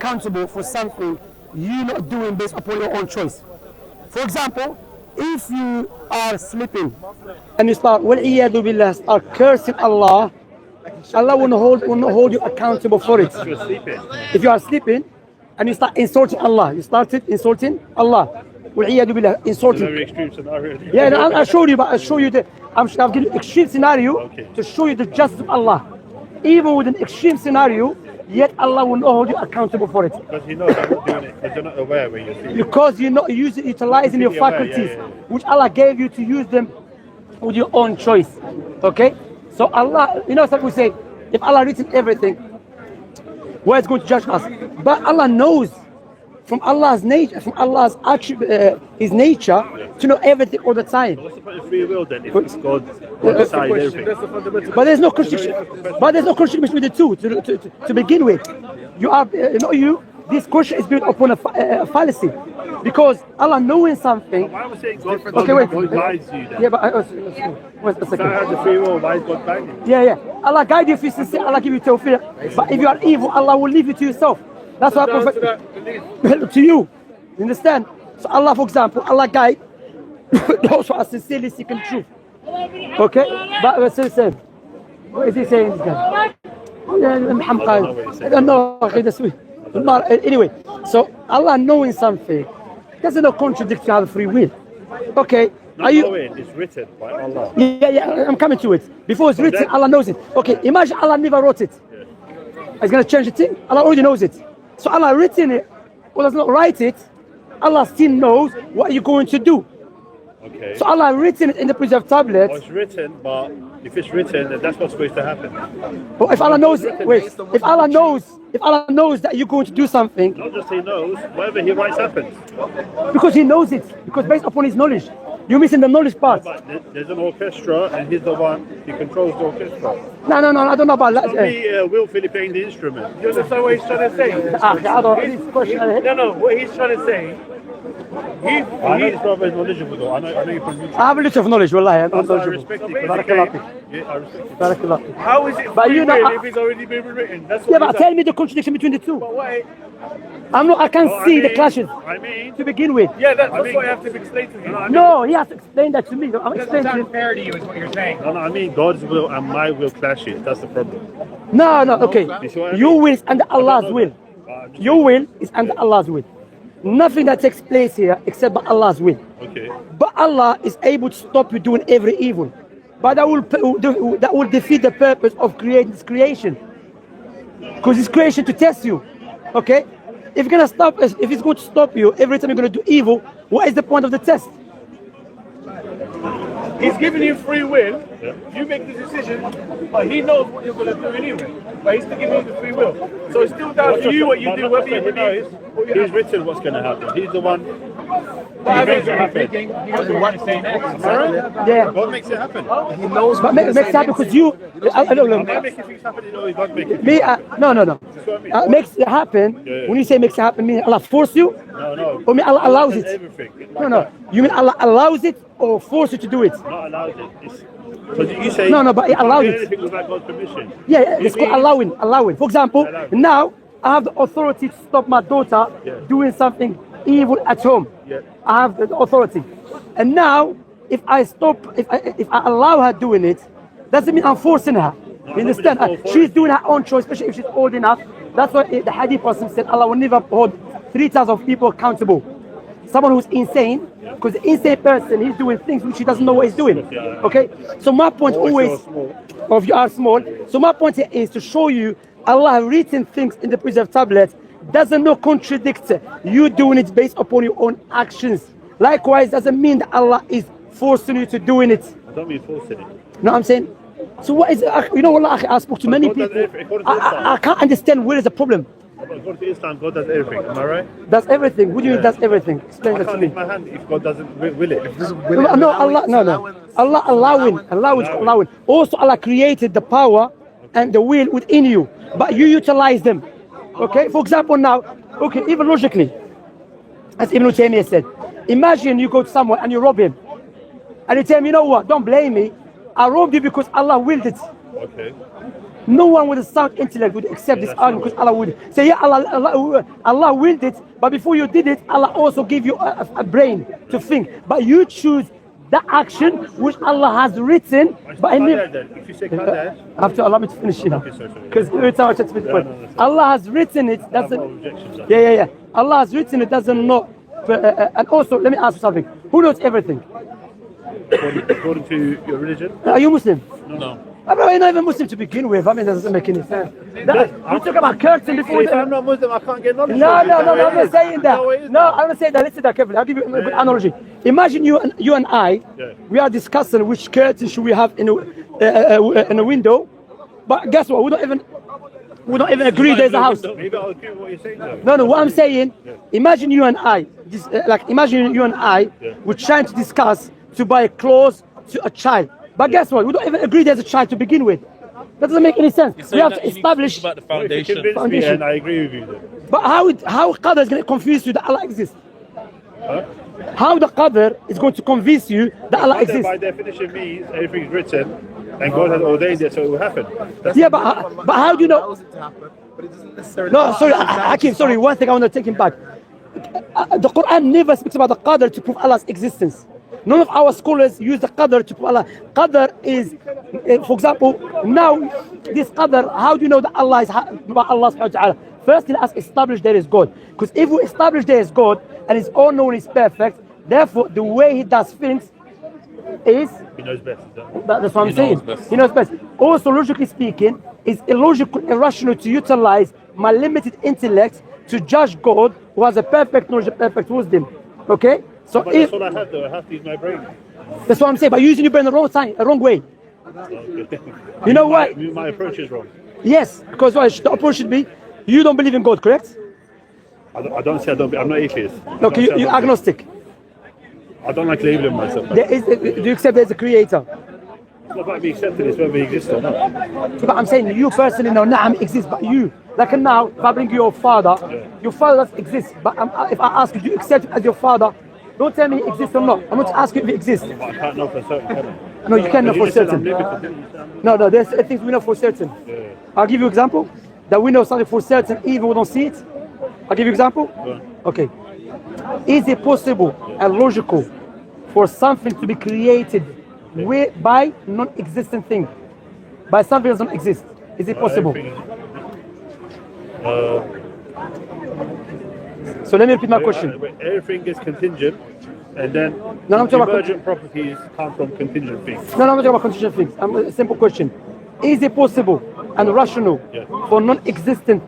accountable for something you're not doing based upon your own choice. For example, if you are sleeping and you start, وَالْعِيَاذُ بِاللَّهِ, start cursing Allah, Allah will not hold you accountable for it. If you are sleeping and you start insulting Allah, you started insulting Allah. وَالْعِيَاذُ بِاللَّهِ, insulting. Very extreme scenario. Yeah, no, I'll show you, but I'll show you I'll give you an extreme scenario to show you the justice of Allah. Even with an extreme scenario, yet Allah will not hold you accountable for it. Because He knows I'm not doing it, because you're not aware when you're sleeping. Because you're not utilizing your faculties, which Allah gave you to use them with your own choice. Okay? So Allah, some we say, if Allah written everything, where is going to judge us? But Allah knows from Allah's nature, from Allah's His nature, to know everything all the time. What's the point of free will then if it's God who decides everything? But there's no contradiction. But there's no contradiction with the two to begin with. This question is built upon a fallacy, because Allah knowing something. Why was saying God guides you then? Yeah, but wait a second. If I have the free will, why is God guiding you? Yeah. Allah guide you if you sincere, Allah give you tawfiq. But if you are evil, Allah will leave you to yourself. That's why to you. You understand? So Allah, for example, Allah guide those who are sincerely seeking truth. Okay? But what's he saying? What is he saying, this guy? I don't know. Anyway, so Allah knowing something doesn't contradict to have free will. Okay? Knowing is written by Allah. Yeah, I'm coming to it. Before it's written, Allah knows it. Okay, imagine Allah never wrote it. He's going to change the thing? Allah already knows it. So Allah written it, or does not write it, Allah still knows what you're going to do. Okay. So Allah written it in the preserved tablet. It's written, but if it's written, then that's what's supposed to happen. But if Allah knows, if Allah knows that you're going to do something. Not just He knows, whatever He writes happens. Because He knows it, because based upon His knowledge. You're missing the knowledge part. But there's an orchestra, and He's the one, He controls the orchestra. No, I don't know about that. Not me willfully playing the instrument. You understand what he's trying to say? No, what he's trying to say. I know this brother is knowledgeable though. I know you from YouTube. I have a little of knowledge, wallahi. I'm I knowledgeable. respect it. Yeah, I respect it. Barakallah. How is it But free you know, will if it's already been written? That's what Yeah, but tell me the contradiction between the two. But wait, I can't see the clashes I mean, to begin with. yeah, that's what I have to explain to you. No, he has to explain that to me. I'm explaining to you. Fair to you is what you're saying. no, I mean God's will and my will clashes. That's the problem. No, okay. You see what I mean? Your will is under Allah's will. Your will is under Allah's will. Nothing that takes place here except by Allah's will. Okay. But Allah is able to stop you doing every evil. But that will defeat the purpose of creating this creation. Because it's creation to test you. Okay? If it's going to stop you every time you're going to do evil, what is the point of the test? He's giving you free will. You make the decision, but he knows what you're going to do anyway. But he's still giving you the free will. So it's still down to you what you do, whether you believe. He's written what's going to happen. He's the one. But makes it happen. he doesn't want to say that. Yeah. God makes it happen. He knows But makes it happen because you. I'm not making things happen. You know, God makes it. Me, no. Makes it happen. When you say makes it happen, mean Allah force you? No. Or mean Allah allows it? Everything. No. You mean Allah allows it or force you to do it? Not allowed it. Because you say No, but He allowed it. anything without God's permission. Yeah, it's called allowing. For example, now I have the authority to stop my daughter doing something evil at home. Yeah. I have the authority. And now, if I allow her doing it, doesn't mean I'm forcing her. You understand? She's doing her own choice, especially if she's old enough. That's why the hadith person said Allah will never hold 3,000 people accountable. Someone who's insane, because the insane person, he's doing things which he doesn't know what he's doing. Okay? So my point of you are small. So my point here is to show you Allah has written things in the preserved tablet doesn't not contradict you doing it based upon your own actions. Likewise, doesn't mean that Allah is forcing you to doing it. I don't mean forcing it. No, I'm saying. So what is it? You know what? I spoke to many people. I can't understand where is the problem. According to Islam, God does everything. Am I right? Does everything. What do you mean does everything? Explain that to me. My hand if God doesn't will it. No, Allah allowing. Also, Allah created the power and the will within you, but you utilize them. Okay. For example, now, even logically, as Ibn Taymiyyah said, imagine you go to someone and you rob him, and you tell him, you know what? Don't blame me. I robbed you because Allah willed it. Okay. No one with a sound intellect would accept this argument because Allah would say, yeah, Allah willed it, but before you did it, Allah also gave you a brain to think. But you choose that action which Allah has written. But If you say qadar, after allow me to finish, you know, sorry. because every time I try to finish the point, no. Allah has written it. Doesn't. objections, sir. Yeah. Allah has written it. Doesn't know. And also, let me ask you something. Who knows everything? According to your religion? Are you Muslim? No. I'm not even Muslim to begin with. I mean, that doesn't make any sense. We talk about curtain before. If I'm not Muslim, I can't get knowledge. No, from you. I'm not saying that. No, it is No, not. I'm not saying that. Listen to that carefully. I'll give you a good analogy. Imagine you and I, we are discussing which curtain should we have in a window, but guess what? We don't even agree there's a house. Maybe I'll agree with what you're saying though. No. What I'm saying, imagine you and I, we're trying to discuss to buy clothes to a child. But guess what? We don't even agree there's a child to begin with. That doesn't make any sense. We have to establish. about the Well, if you foundation. convince me and I agree with you then. But how Qadr is going to convince you that Allah exists? Huh? How the Qadr is going to convince you that Allah Qadar exists? by definition means everything's written and God has ordained it so it will happen. That's Yeah, but how do you know? It to happen, but it doesn't necessarily. No, sorry, Hakim, sorry, one thing I want to take him back. The Quran never speaks about the Qadr to prove Allah's existence. None of our scholars use the Qadr to prove Allah. Qadr is, for example, now this Qadr, how do you know that Allah is Allah subhanahu wa ta'ala? First, let us establish there is God. Because if we establish there is God and His all knowing is perfect, therefore the way He does things is. He knows best. That's what I'm He saying. knows best. He knows best. Also, logically speaking, it's illogical, irrational to utilize my limited intellect to judge God who has a perfect knowledge, a perfect wisdom. Okay? So But if that's all I have though. I have to use my brain. that's what I'm saying, but using your brain the wrong time, the wrong way. Okay. You know what? My approach is wrong. Yes, because the approach should be you don't believe in God, correct? I don't say I don't. I'm not atheist. No, I don't say I you're don't agnostic. I don't like labeling myself. Do you accept there's a creator? It's not about me accepting it's whether he exists or not. But I'm saying you personally know Naam exists, but you. Like now, if I bring you your father does exist. But if I ask you, do you accept him as your father? Don't tell me he exists or not. I'm not asking if he exists. But I can't know for certain. Can I? No, you can know But for you said I'm certain. limited. No, there's things we know for certain. I'll give you an example. That we know something for certain even we don't see it. I'll give you an example. Okay. Is it possible and logical for something to be created by non-existent thing? By something that doesn't exist? Is it possible? So let me repeat my question. Everything is contingent, and then No, I'm talking about emergent properties come from contingent things. No, I'm not talking about contingent things. A simple question. Is it possible and rational for non-existent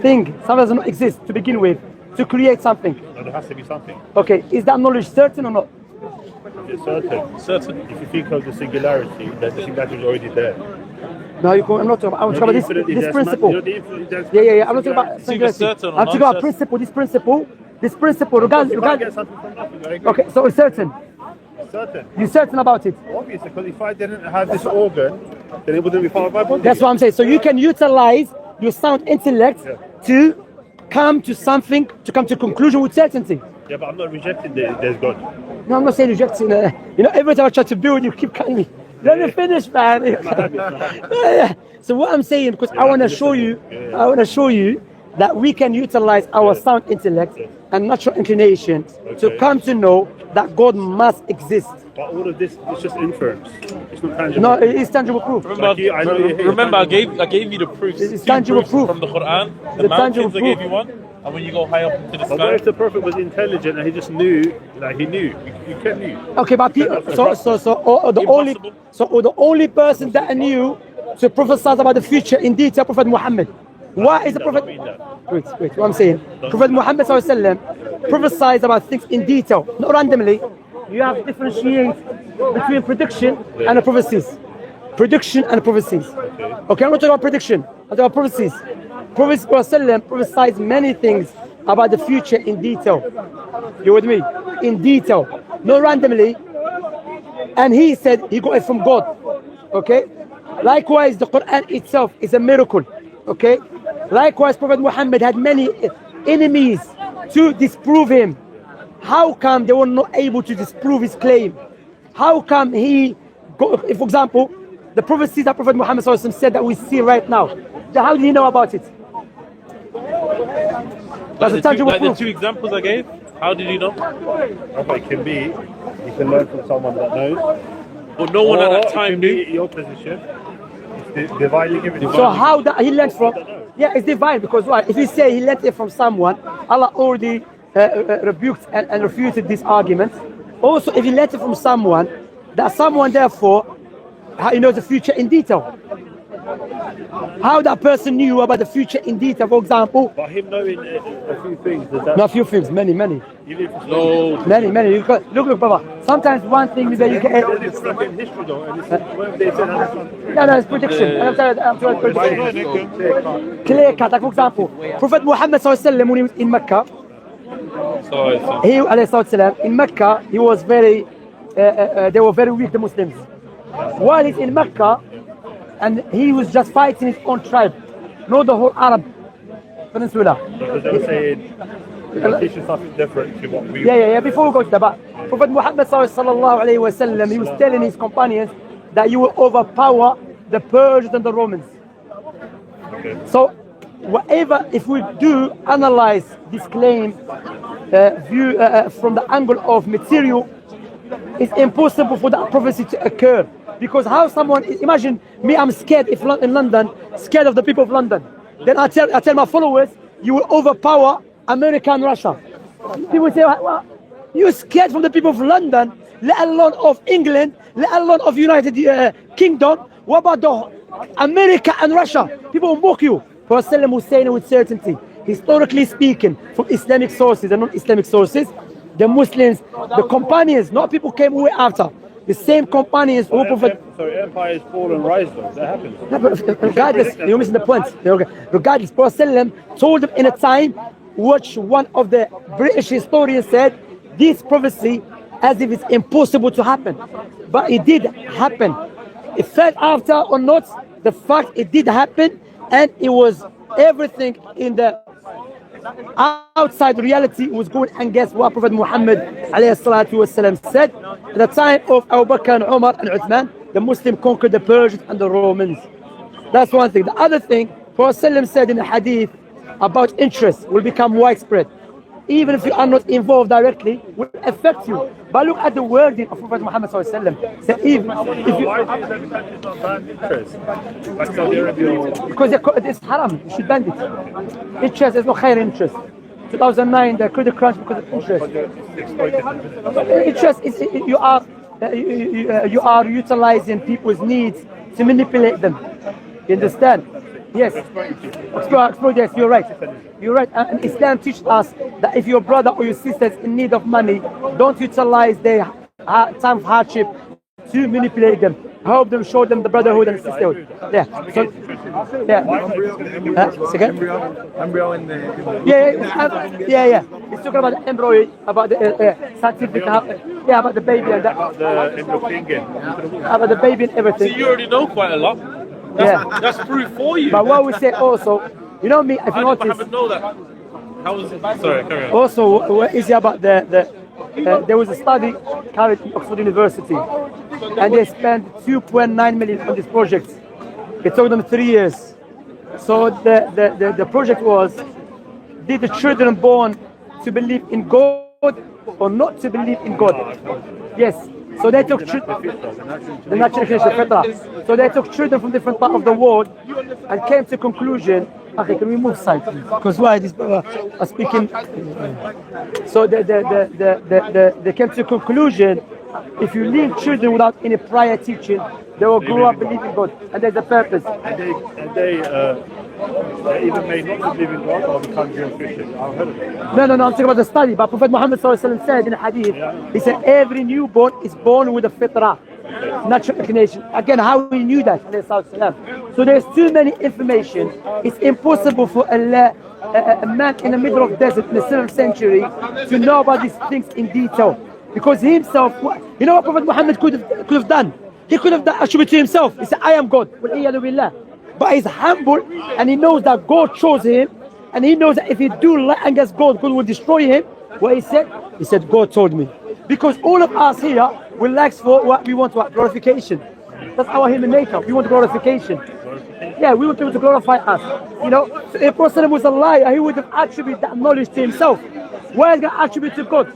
thing, something that does not exist to begin with, to create something? And there has to be something. Okay, is that knowledge certain or not? It's certain. Certain. If you think of the singularity, then the singularity is already there. No, I'm not talking about, I'm talking about this principle. Yeah. I'm not talking about It's either singularity. certain or I'm talking about non-certain. this principle, regardless. You can't get something from nothing. I agree. Okay, so it's certain. Certain. You're certain about it. Obviously, because if I didn't have this organ, then it wouldn't be part of my body. That's what I'm saying. So you can utilize your sound intellect to come to something, to come to a conclusion with certainty. Yeah, but I'm not rejecting that there's God. No, I'm not saying rejecting. You know, every time I try to build, you keep cutting me. Let me finish, man. Yeah. So what I'm saying, because I want to show you, that we can utilize our sound intellect and natural inclination to come to know that God must exist. But all of this is just inference. It's not tangible. No, it is tangible proof. Remember, I gave you the proofs. It's two tangible proofs proof. from the Quran. The The tangible mountains, I gave proof. you one. And when you go high up into the But what sky, if the prophet was intelligent and he just knew, like he knew? You can't knew. Okay, but people, the only person that knew to prophesy about the future in detail, Prophet Muhammad. Why is the Prophet? Wait, what I'm saying. Prophet Muhammad ﷺ prophesies about things in detail, not randomly. You have to differentiate between prediction and the prophecies. Prediction and prophecies. Okay, I'm not talking about prediction. I'm talking about prophecies. Prophet ﷺ prophesies many things about the future in detail. You with me? In detail, not randomly. And he said he got it from God. Okay. Likewise, the Quran itself is a miracle. Okay. Likewise, Prophet Muhammad had many enemies to disprove him. How come they were not able to disprove his claim? How come he, for example, the prophecies that Prophet Muhammad said that we see right now. Then how do you know about it? That's a tangible Like the proof. two examples I gave. How did you know? Okay, it can be you can learn from someone that knows. But no one at Or that it time can be knew. your position. It's divinely given. So how that he learned from? Yeah, it's divine because why? If you say he learned it from someone, Allah already rebuked and refuted this argument. Also, if he learned it from someone, that someone therefore he knows the future in detail. How that person knew about the future in detail, for example. But him knowing a few things, does that Not a few things, many. even if it's No. Many. You can, look, brother. Sometimes one thing that you get. it's like in history though, and it's whatever they said, that's not No, it's prediction. I'm sorry, prediction. Clear cut. Like for example, Prophet Muhammad sallallahu when he was in Mecca, Sorry. he alayhi salatu in Mecca, he was very. They were very weak, the Muslims. While he's in Mecca, and he was just fighting his own tribe, not the whole Arab peninsula. because they were saying they're teaching something different to what we Yeah. Before we go to that, but Prophet Muhammad sallallahu alaihi wasallam, he was telling his companions that you will overpower the Persians and the Romans. So, whatever, if we do analyze this claim, view from the angle of material, it's impossible for that prophecy to occur. Because how someone, imagine me, I'm scared if in London, scared of the people of London. Then I tell my followers, you will overpower America and Russia. People say, well, you're scared from the people of London, let alone of England, let alone of United Kingdom. What about the America and Russia? People will mock you. Prophet was saying it with certainty. Historically speaking, from Islamic sources and non-Islamic sources, the Muslims, the companions, not people came way after. The same companions who Prophet. So empires fall and rise though. That happens. No, but regardless, you're missing the point. Regardless, Prophet told them in a time which one of the British historians said this prophecy as if it's impossible to happen. But it did happen. It fell after or not, the fact it did happen, and it was everything in the outside reality was going against what Prophet Muhammad ﷺ said. At the time of Abu Bakr and Umar and Uthman, the Muslims conquered the Persians and the Romans. That's one thing. The other thing, Prophet ﷺ said in the hadith about interest will become widespread. Even if you are not involved directly, will affect you. But look at the wording of Prophet Muhammad ﷺ. So even if you, Why do you say that it's not banned interest? Like Saudi Arabia. because it's haram, you should ban it. Interest is no higher interest. 2009, the credit crunch because of interest. Interest is you are utilizing people's needs to manipulate them. You understand? Yes. Explore, yes, you're right. You're right. And Islam teaches us that if your brother or your sister is in need of money, don't utilize their time of hardship to manipulate them. Help them, show them the brotherhood and sisterhood. Yeah. So, yeah. Second? Embryo in the Yeah. It's talking about the embryo, about the scientific, about the baby and that. About the baby and So everything. you already know quite a lot. Yeah. That's proof for you. But what we say also, you know me, if you How did notice, Muhammad know that? How was it? Sorry, carry on. also what is it about there was a study carried at Oxford University, and they spent 2.9 million on this project. It took them 3 years. So the project was, did the children born to believe in God or not to believe in God? Yes. So they took the natural creation, fitrah. So they took children from different parts of the world and came to conclusion. Okay, can we move side, please? Because why this are speaking? So they came to conclusion: if you leave children without any prior teaching, they will grow up believing God, and there's a purpose. And they even may not believe in God or become Jewish Christian. I've heard of it. No, I'm talking about the study. But Prophet Muhammad ﷺ said in a hadith, he said every newborn is born with a fitrah, natural inclination. Again, how we knew that? So there's too many information. It's impossible for a man in the middle of desert in the 7th century to know about these things in detail. Because he himself, you know what Prophet Muhammad could have done? He could have attributed to himself. He said, I am God. But he's humble and he knows that God chose him, and he knows that if he do lie against God, God will destroy him. What he said? He said, God told me. Because all of us here will ask for what we want, glorification. That's our human nature. We want glorification. Yeah, we want him to glorify us. You know, so if Prophet was a liar, he would have attributed that knowledge to himself. Why is he going to attribute to God?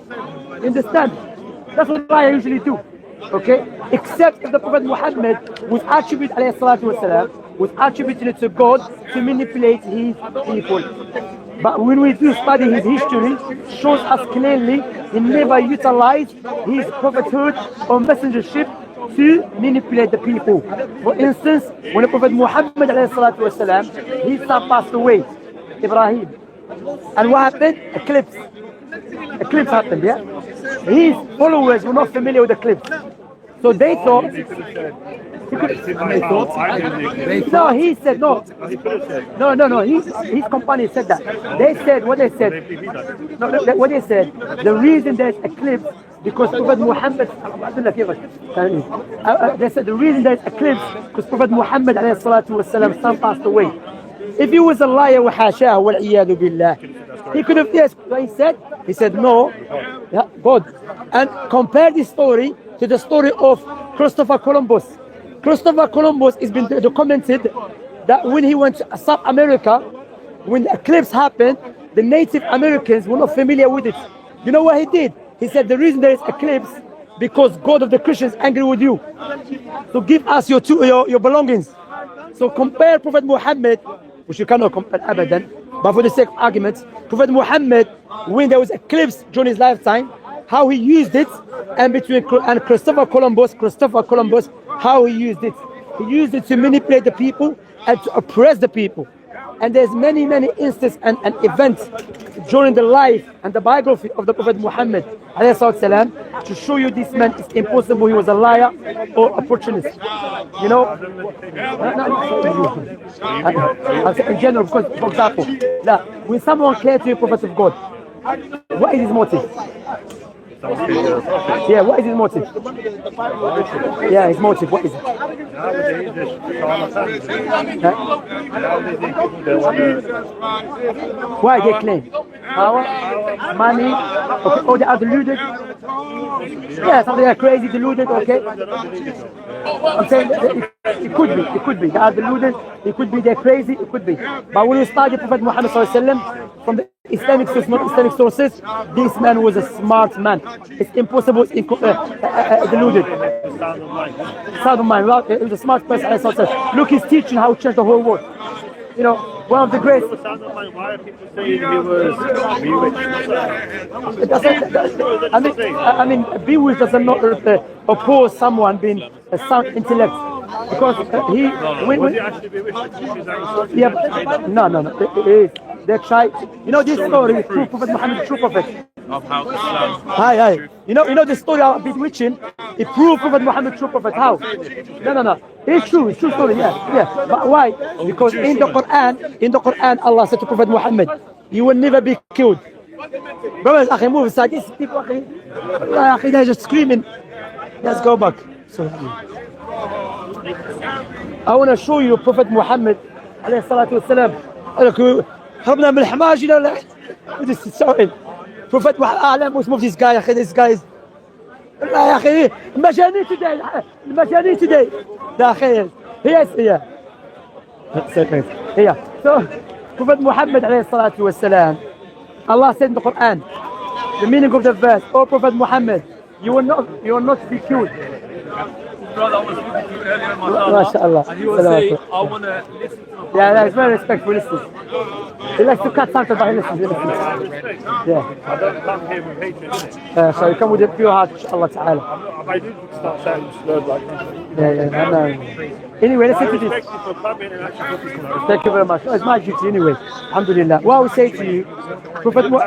You understand? That's what liars usually do. Okay? Except if the Prophet Muhammad was attributed, alayhi salatu wasalam, was attributed it to God to manipulate his people. But when we do study his history, shows us clearly he never utilized his prophethood or messengership to manipulate the people. For instance, when the Prophet Muhammad والسلام, his son passed away, Ibrahim. And what happened? Eclipse. Eclipse happened, yeah? His followers were not familiar with eclipse. So they thought... No, he said no. No. His company said that. They said what they said. No, what they said. The reason there's eclipse because Prophet Muhammad. They said the reason there's eclipse because Prophet Muhammad والسلام, son passed away. If he was a liar, وحاشاه والعياذ بالله, he could have yes. What he said. He said no. Yeah, God. And compare this story to the story of Christopher Columbus. Christopher Columbus has been documented that when he went to South America, when the eclipse happened, the Native Americans were not familiar with it. You know what he did? He said the reason there is eclipse because God of the Christians is angry with you. So give us your belongings. So compare Prophet Muhammad, which you cannot compare abadan, but for the sake of argument, Prophet Muhammad, when there was eclipse during his lifetime, how he used it, and Christopher Columbus, how he used it. He used it to manipulate the people and to oppress the people. And there's many instances and events during the life and the biography of the Prophet Muhammad والسلام, to show you this man is impossible. He was a liar or opportunist. You know? In general, because, for example, when someone claims to be a prophet of God, what is his motive? Yeah, what is his motive? Yeah, his motive, what is it? Why they claim? Power? Money? Okay. Oh, they are deluded? Yeah, some they are crazy, deluded, okay? I'm saying it could be. They are deluded, it could be they're crazy, it could be. But when you study Prophet Muhammad sallallahu from the Islamic sources, not Islamic sources, this man was a smart man. It's impossible, deluded. Sound of mind. He was a smart person. Look, he's teaching how to change the whole world. You know, one of the great. Why are people saying he was bewitched? I mean, bewitched does not oppose someone being a sound intellect. Because he, was he actually bewitched? Yeah, no. They try. You know this story, true Prophet Muhammad, true prophet. Of how Islam. Hi. You know the story about bewitching. It proved Prophet Muhammad, true prophet. How? No. It's true story. Yeah. But why? Because in the Quran, Allah said to Prophet Muhammad, "You will never be killed." Brothers, akhi, move aside. These people, akhi, they're just screaming. Let's go back. So, I want to show you Prophet Muhammad عليه الصلاة والسلام. هربنا من الحماج إلى لا. This is so in. Prophet Muhammad أعلم what's move this guy. يا أخي this guy is. لا يا أخي المجانين today. لا أخي yes yeah. So Prophet Muhammad عليه الصلاة والسلام. Allah said in the Quran, the meaning of the verse, "O Prophet Muhammad, you will not be killed." Brother, I was speaking to you earlier in my MashaAllah. and you were saying, I want to listen to the Yeah, it's very respectful. Listen. He likes to cut something, but he listens. Yeah. I don't come here with hatred, innit? So you come with a pure heart, inshallah ta'ala. I do start saying slurs like this. Yeah, no. Anyway, listen to this. Thank you for coming and actually talking to us. Thank you very much. It's my duty anyway. Alhamdulillah. What I will say to you, Prophet no.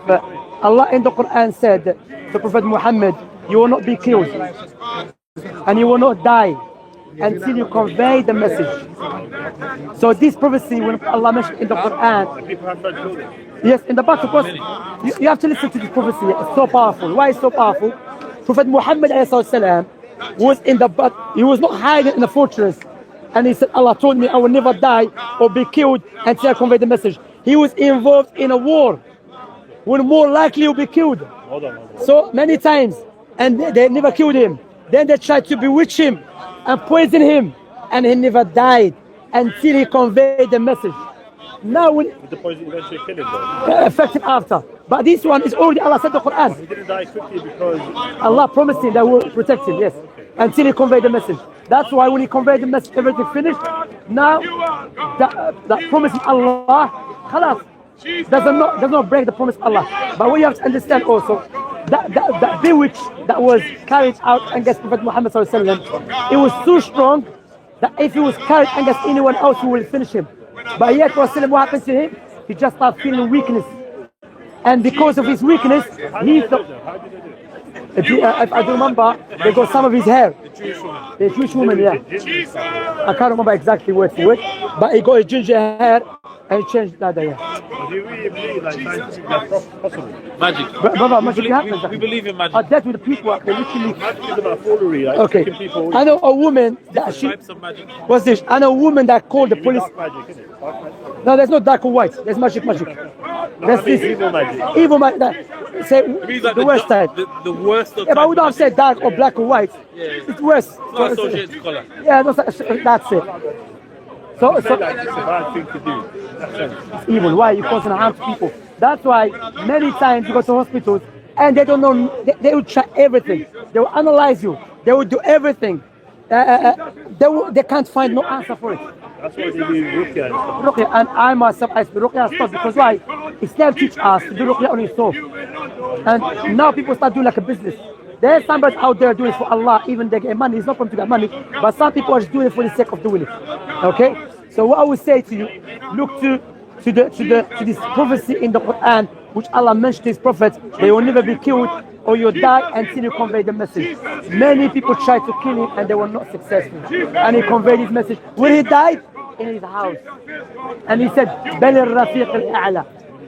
But Allah in the Quran said to Prophet Muhammad, you will not be killed and you will not die until you convey the message. So this prophecy, when Allah mentioned in the Quran, People have no children. yes, in the Bible, of course, you have to listen to this prophecy. It's so powerful. Why is it so powerful? Prophet Muhammad ﷺ was he was not hiding in a fortress, and he said, Allah told me I will never die or be killed until I convey the message. He was involved in a war when more likely he'll be killed. Hold on. So many times, and they never killed him. Then they tried to bewitch him and poison him, and he never died until he conveyed the message. Now, when Did the poison eventually kill him though? affected after, but this one is already Allah said in the Quran. He didn't die quickly because Allah promised him that will protect him, yes, until he conveyed the message. That's why when he conveyed the message, everything finished. Now, that promise of Allah, khalas, does not break the promise of Allah. But what you have to understand also, that bewitch that was carried out against Prophet Muhammad ﷺ, it was so strong that if he was carried against anyone else, he will finish him. But yet, what happened to him? He just started feeling weakness. And because of his weakness, he thought, if I don't remember, they got some of his hair. The Jewish woman, yeah. I can't remember exactly word for word, but he got his ginger hair and changed that, yeah. do you really believe like science that's possible? Magic. Brother, magic happens. We believe in magic. I dealt with the people, they literally. Magic is about foolery, like Okay, tricking people. I know a woman that she. Types of magic. What's this? I know a woman that called the police. Dark magic, isn't it? Dark magic. No, there's no dark or white. There's magic. That's I mean, this. evil magic. Evil magic. Say It means like the worst type. The worst of Yeah, but I type would of not have said dark or black or white. It's worse. It's not associated colour. Yeah, that's it. So Say like it's a bad thing to do. In that sense. it's evil. Why? You causing harm to people. That's why many times you go to hospitals and they don't know. They will try everything. They will analyze you. They will do everything. They can't find no answer for it. That's why they do ruqya and stuff. Ruqya, and I myself, I speak ruqya stuff because why? Islam teach us to do ruqya on yourself. And now people start doing like a business. There's somebody out there doing it for Allah, even they get money. It's not from to get money, but some people are just doing it for the sake of doing it. Okay? So what I would say to you, look to this prophecy in the Quran, which Allah mentioned to his prophets, they will never be killed or you die until you convey the message. Many people tried to kill him and they were not successful. And he conveyed his message. When he died, in his house. And he said, بَلِ الرَّفِيقِ الْأَعْلَى.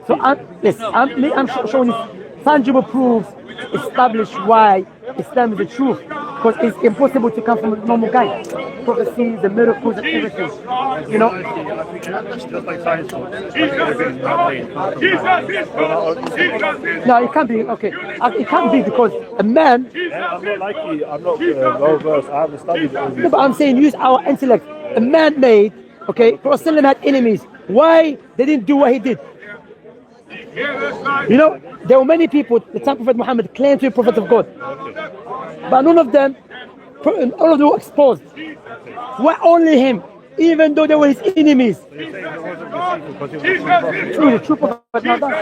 So I'm showing you tangible proofs establish why Islam is the truth. Because it's impossible to come from a normal guy. Prophecies, the miracles and everything. You know? Just like science. No, it can't be. Okay. It can't be because a man. I'm not like you. I'm not well versed. I haven't studied all No, this. but I'm saying use our intellect. A man made, okay, Prophet had enemies. Why they didn't do what he did? You know, there were many people, the time Prophet Muhammad claimed to be Prophet of God. But none of them, all of them were exposed. Why only him? Even though they were his enemies. True, the true Prophet not done.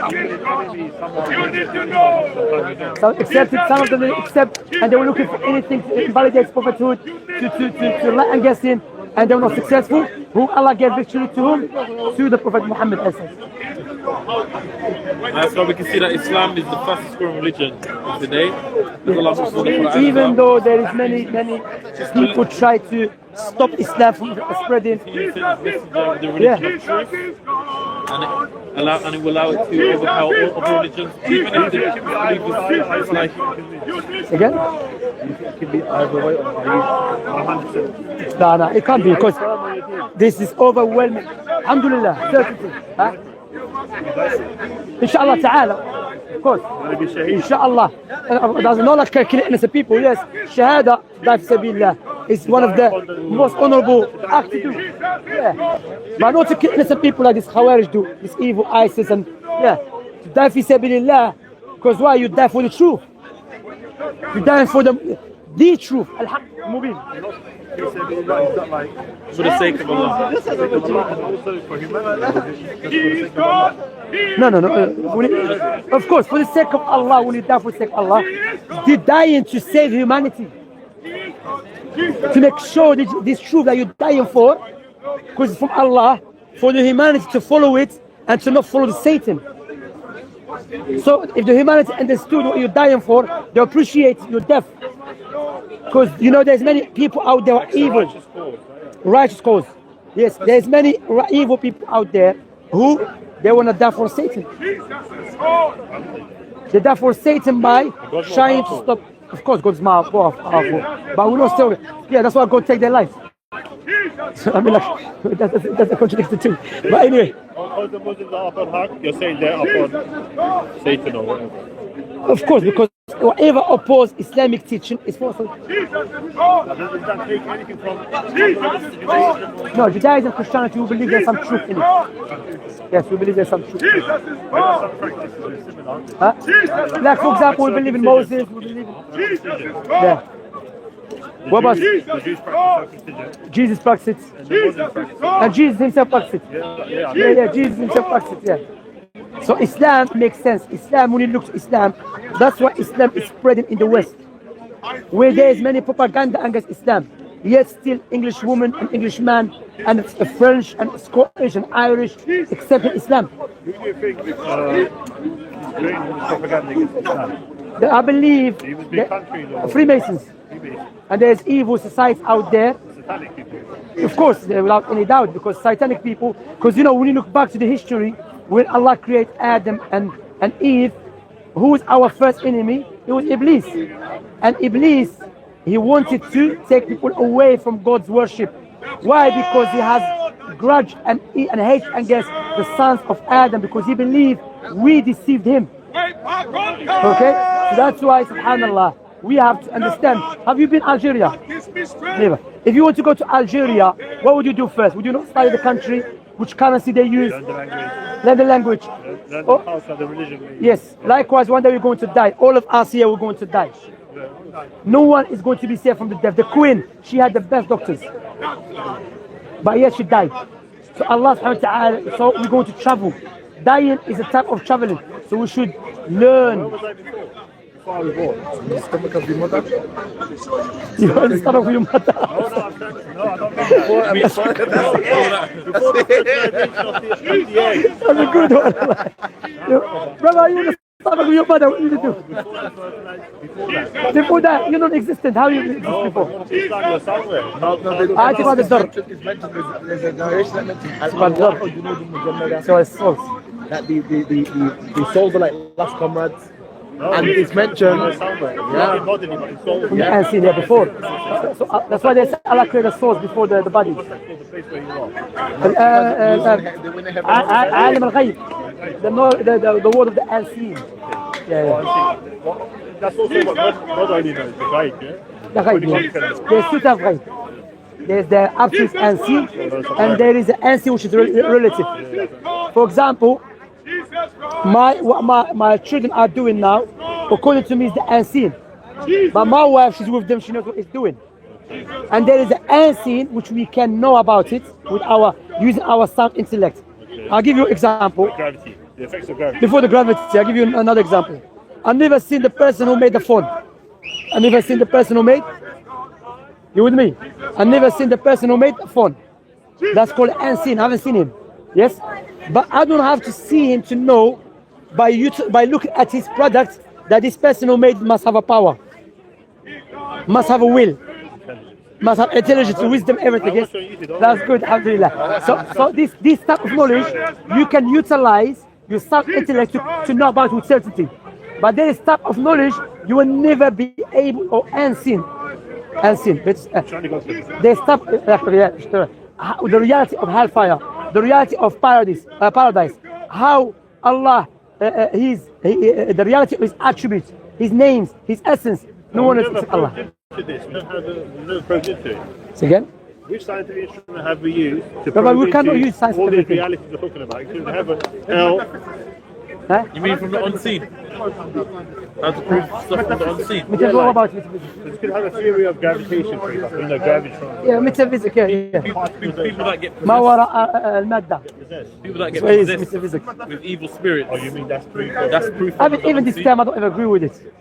So accepted, some of them didn't accept, and they were looking for anything to invalidate prophethood, to lie against him, and they were not successful. Who Allah gave victory to whom? To the Prophet Muhammad. That's why we can see that Islam is the fastest growing religion of today. Even though there is many people try to stop Islam from spreading. The religion of truth, and it will allow it to overpower all other religions, even if the believers is like. Again? No, it can't be because this is overwhelming. Alhamdulillah, certainty. Huh? Inshallah ta'ala, of course. Inshallah. There's no like killing innocent people. Yes, Shahada, life sabilillah, is one of the most honorable acts to do. Yeah. But not to kill innocent people like this Khawarij do, this evil ISIS and yeah. To die fi sabilillah, because why? You die for the truth. You die for the truth. Al-Haq. For the sake of Allah. No. Of course, for the sake of Allah, when you die for the sake of Allah, you're dying to save humanity. To make sure that this truth that you're dying for, because it's from Allah, for the humanity to follow it and to not follow the Satan. So if the humanity understood what you're dying for, they appreciate your death. Because you know there's many people out there who are evil. Righteous cause. Yes, there's many evil people out there who they want to die for Satan. They die for Satan by trying to stop. Of course, God's powerful, but we don't still. Yeah, that's why God take their life. So, I mean, like that's a contradiction too. But anyway. All the Muslims are upon Haq, you're saying they're upon Satan or whatever. Of course, because whatever oppose Islamic teaching is false. Doesn't that take anything from Judaism? No, Judaism, Christianity, we believe there's some truth in it. Yes, we believe there's some truth. Some practices are similar, aren't they? Huh? Like for example, we believe in Moses. We believe in yeah. What about The Jews practice circumcision, Jesus practiced, and the Muslims practice. and Jesus himself practiced. Yeah, Jesus himself practiced. Yeah. So Islam makes sense. Islam, when you look to Islam, that's why Islam is spreading in the West, where there is many propaganda against Islam. Yet still English woman and English man and French and Scottish and Irish accepted Islam. Who do you think doing propaganda against Islam? I believe Even big countries or Freemasons. And there's evil societies out there. satanic people? Of course, without any doubt, because satanic people, because you know, when you look back to the history, when Allah created Adam and Eve, who was our first enemy? It was Iblis. And Iblis, he wanted to take people away from God's worship. Why? Because he has grudge and hate against the sons of Adam, because he believed we deceived him. Okay? So that's why, subhanAllah, we have to understand. Have you been Algeria? Never. If you want to go to Algeria, what would you do first? Would you not study the country, which currency they use, Learn the language, learn the language? learn Oh, the culture, the religion. maybe. yes. Likewise, one day we're going to die. All of us here we're going to die. No one is going to be saved from the death. The queen, she had the best doctors, but yet she died. So Allah subhanahu wa ta'ala, so we're going to travel. Dying is a type of traveling. So we should learn. Where was I before? Before I was born. The stomach of your mother. You understand of your mother? No, I'm trying to, no, I don't mean that. Before the fertilization of the egg. That's a good one. Brother, you understand of your mother? What did you do? Before that, you're non-existent. How you exist before? Islam was somewhere. I think about the dirt. It's mentioned, there's a narration that mentions about the dark. you know the Mujammadah, So it's false. that the souls are like last comrades. No, And it's mentioned, yeah. Bodily, but it's called We haven't seen there before. So that's why they say Allah created the souls before the body. the place where you are. عالم الغيب. The word of the unseen. Yeah. That's also what God only knows, the guide, yeah? The ghaib, yeah. There's two types of ghaib. There's the absolute unseen, and there is the unseen which is relative. For example, what my children are doing now, according to me, is the unseen. But my wife, she's with them, she knows what it's doing. And there is the unseen, which we can know about it with using our sound intellect. I'll give you an example. Gravity, the effects of gravity. Before the gravity, I'll give you another example. I've never seen the person who made the phone. I've never seen the person who made. You with me? I've never seen the person who made the phone. That's called unseen. I haven't seen him. Yes? But I don't have to see him to know by looking at his product that this person who made must have a power, must have a will, must have intelligence, wisdom, everything. Yes? That's good, alhamdulillah. So this type of knowledge, you can utilize your self-intellect to know about with certainty. But there is type of knowledge you will never be able, or unseen. Unseen. There's type, the reality of hellfire, the reality of paradise. How Allah, the reality of His attributes, His names, His essence. No one is except Allah. Never probed into it. Say again? Which scientific instrument have we used to But probe we cannot into use science all for these everything. realities we're talking about, including heaven, hell? Huh? You mean from the unseen? How to prove stuff from the unseen? What about metaphysics? It could have a theory of gravitation, for example, gravity from Yeah, metaphysics. Yeah. People that get ما possessed, وراء المادة. people that get So it's possessed metaphysics. with evil spirits. Oh, you mean that's proof? That's proof. I mean, even this time I don't ever agree with it.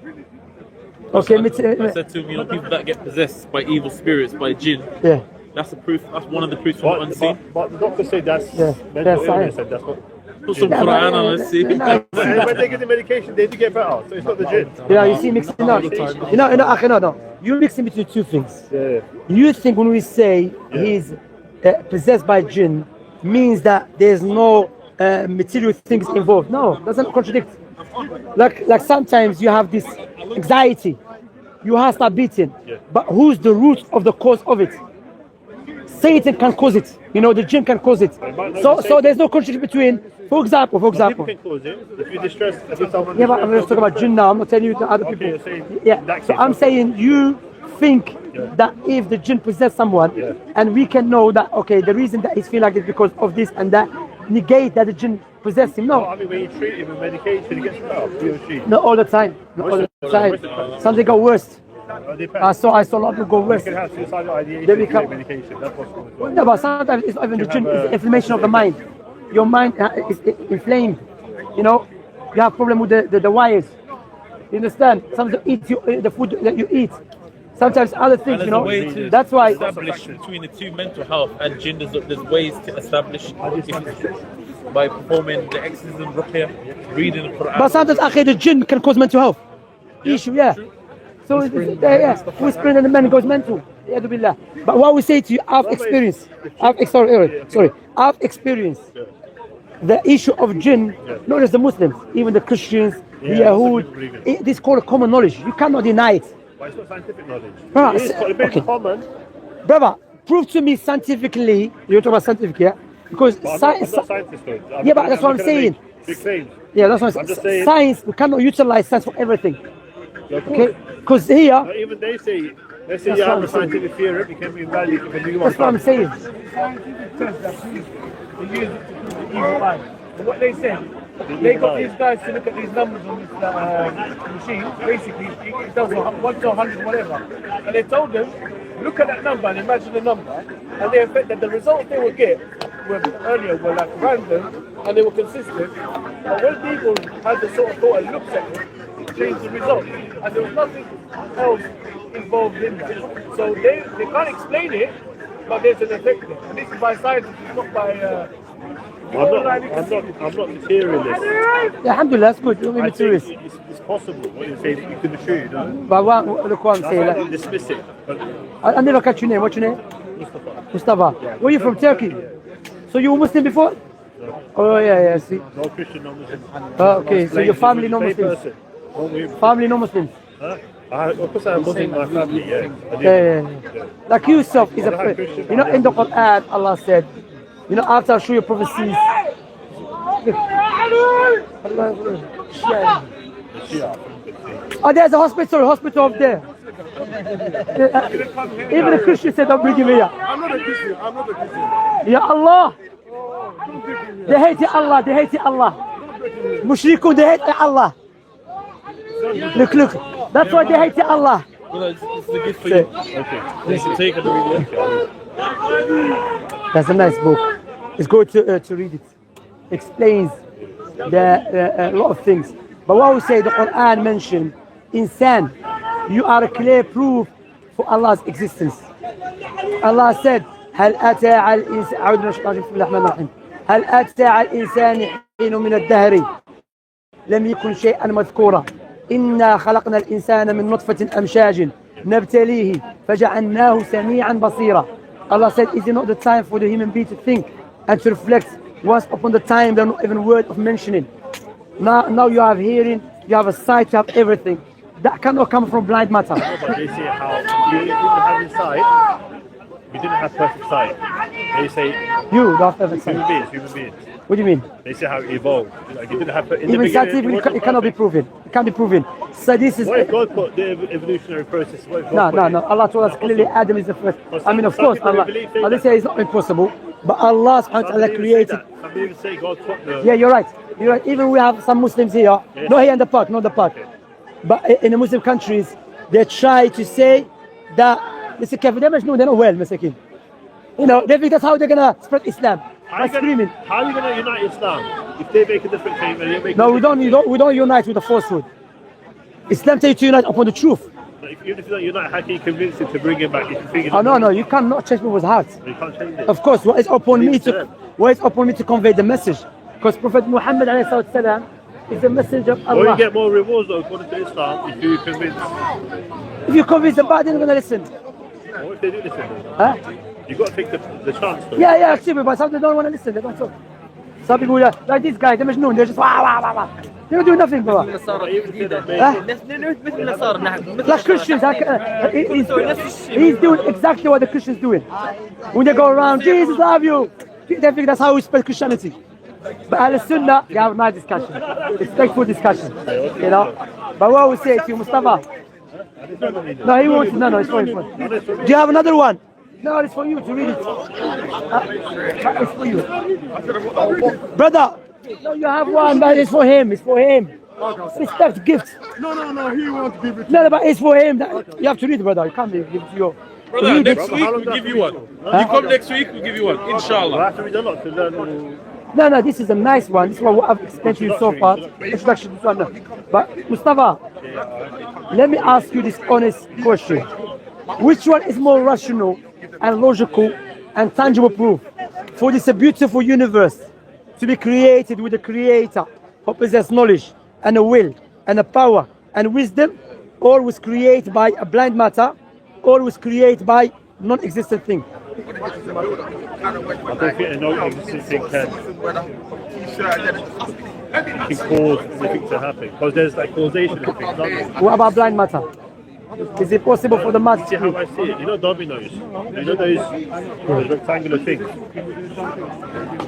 Okay, I said to him, you know, people that get possessed by evil spirits, by Jinn. yeah. That's the proof. That's one of the proofs from the unseen. But the doctor said that's Yeah, mental that's illness, science. and that's what. Put some Yeah, but, Quran on, let's see. And when they get the medication, they do get better. So it's not the gin. You see, mixing up. No. You're mixing between two things. Yeah. You think when we say he's possessed by jinn means that there's no material things involved. No, doesn't contradict. Like sometimes you have this anxiety, your heart start beating, but who's the root of the cause of it? Satan can cause it. You know, the jinn can cause it. So there's no contradiction between, for example. People can cause it. If you distress, if someone. Yeah, but I'm just talking about jinn now. I'm not telling you the other people. You're saying Yeah. So I'm saying you think that if the jinn possess someone, and we can know that okay, the reason that he's feeling like this because of this and that, negate that the jinn possess him. No. I mean, when you treat him with medication, he gets better. He or she. Not all the time. Not all the time. Some they go worse. I saw a lot of people go worse. You can have suicidal ideation. They become- medication. That's possible as well. No, but sometimes it's not even the jinn, it's the inflammation of the mind. Your mind is inflamed. You know, you have problem with the wires. You understand? Sometimes you eat the food that you eat. Sometimes other things, And you there's a know. way to That's why. establish between the two mental health and jinn. There's ways to establish by performing the exorcism, ruqyah, reading the Quran. But sometimes the jinn can cause mental health issue. Yeah. So whispering and the man goes mental. Yadu billah. But what we say to you, I've experienced. I've experienced the issue of jinn. Not just the Muslims, even the Christians, the Yahud. This is called common knowledge. You cannot deny it. But it's not scientific knowledge. Brother, It's common. Brother, prove to me scientifically. You're talking about scientific, yeah? Because I'm science. not a scientist, though. Yeah, but that's what I'm saying. Big claims. Yeah, that's what I'm just saying. saying- Science, we cannot utilize science for everything. Yeah, of course. Okay? Because here, But even they say you That's have what a I'm saying. scientific theory, it can be invalid if a new one that's what I'm comes. saying. Scientific test that proves they use it to prove the evil eye. But what they said, they got these guys to look at these numbers on this machine. Basically, it does 1 to 100, whatever. And they told them, look at that number and imagine the number. And they effect that the results they would get earlier were like random and they were consistent. But when people had the sort of thought and looked at it, it changed the result. And there was nothing else involved in that. So they can't explain it, but there's an effect there. And this is by science, it's not by... I'm not materialist. Yeah, alhamdulillah, that's good. Don't be I think materialist. it's possible what you're saying, it could be true, you know? But look what I'm That's saying. why I Like, don't dismiss it. But I never catch your name. What's your name? Mustafa, Mustafa. Where are you from? Turkey? So you were Muslim before? Oh, yeah, see. no Christian, no Muslim. Okay, so your family no Muslims. Family no Muslims. Huh? Of course I'm Muslim, my family, yeah. I do. Yeah. Like yourself is a, you know, in the Quran, Allah said, you know, after I show you prophecies. Oh, there's a hospital up there. Even the Christian said, don't bring him here. I'm not a Christian. Ya Allah. They hate Allah. Mushrikun, they hate Allah. Look. That's why they hate Allah. Well, it's a gift for you. Okay. You should take it and read it. That's a nice book. It's good to read it. Explains a lot of things. But what we say, the Quran mentioned, insan, you are a clear proof for Allah's existence. Allah said, هل أتى على الإنسان بسم الله الرحمن الرحيم هل أتى على الإنسان حين من الدهر لم يكن شيئا مذكورا إنا خلقنا الإنسان من نطفة أمشاج نبتليه فجعلناه سميعا بصيرا. Allah said, is it not the time for the human being to think and to reflect? Once upon the time there are not even word of mentioning. Now you have hearing, you have a sight, you have everything. That cannot come from blind matter. But they say how you didn't have sight, you didn't have perfect sight. They say You don't have a sight. human beings. What do you mean? They say how it evolved. Like you didn't have in the Even beginning, scientifically, it cannot be proven. It can't be proven. So this is... What if God put the evolutionary process? What if No. God put it? Allah told us clearly Adam is the first. I mean, of Some course, people Allah believe say that. it's not impossible. But Allah subhanahu wa Some ta'ala people say created... that. Some people say God put the... Yeah, you're right. Even we have some Muslims here. Yes. Not here in the park, not the park. But in the Muslim countries, they try to say that... Listen, Kevin, they're not well, Mr. King. You know, they think that's how they're going to spread Islam. By screaming. How are you going to unite Islam if they make a different claim and you make No, a we different don't unite with the falsehood. Islam tells you to unite upon the truth. claim? Even if you don't unite, how can you convince him to bring him back if you think Oh, no, you cannot change people's hearts. You can't change it. Of course, what is upon me Leave it to them. to convey the message. Because Prophet Muhammad ﷺ is the messenger of Or you Allah. get more rewards though according to Islam if you convince. If you convince them, they're not going to listen. What if they do listen? Huh? You've got to take the chance though. Yeah, actually, but some they don't want to listen. They don't talk. Some people like these guys, they're Majnoon, they're just they don't do nothing, brother. Like Christians, he's doing exactly what the Christians doing. When they go around, Jesus love you, they think that's how we spread Christianity. But Al-Sunnah, they have a nice discussion, respectful discussion, you know. But what we say to you, Mustafa? No, he wants. No, it's for him. Do you have another one? No, it's for you to read it. It's for you, brother. No, you have one, but it's for him. It's for him. Respect gift. No, he won't give it. No, but it's for him. You have to read it, brother. You can't give it to you. Brother, next week we'll give you one. You come next week, we'll give you one. Inshallah. I have to read a lot to learn. No, this is a nice one. This is what I've explained to you so far. Introduction to this one. But Mustafa, let me ask you this honest question. Which one is more rational and logical and tangible proof for this beautiful universe to be created with a creator who possesses knowledge and a will and a power and wisdom, or was created by a blind matter, or was created by non-existent thing? I don't think a non-existent thing can cause anything to happen, because there's like causation of things, not there. What about blind matter? Is it possible for the matter See to how I see it? You know dominoes? You know those rectangular things?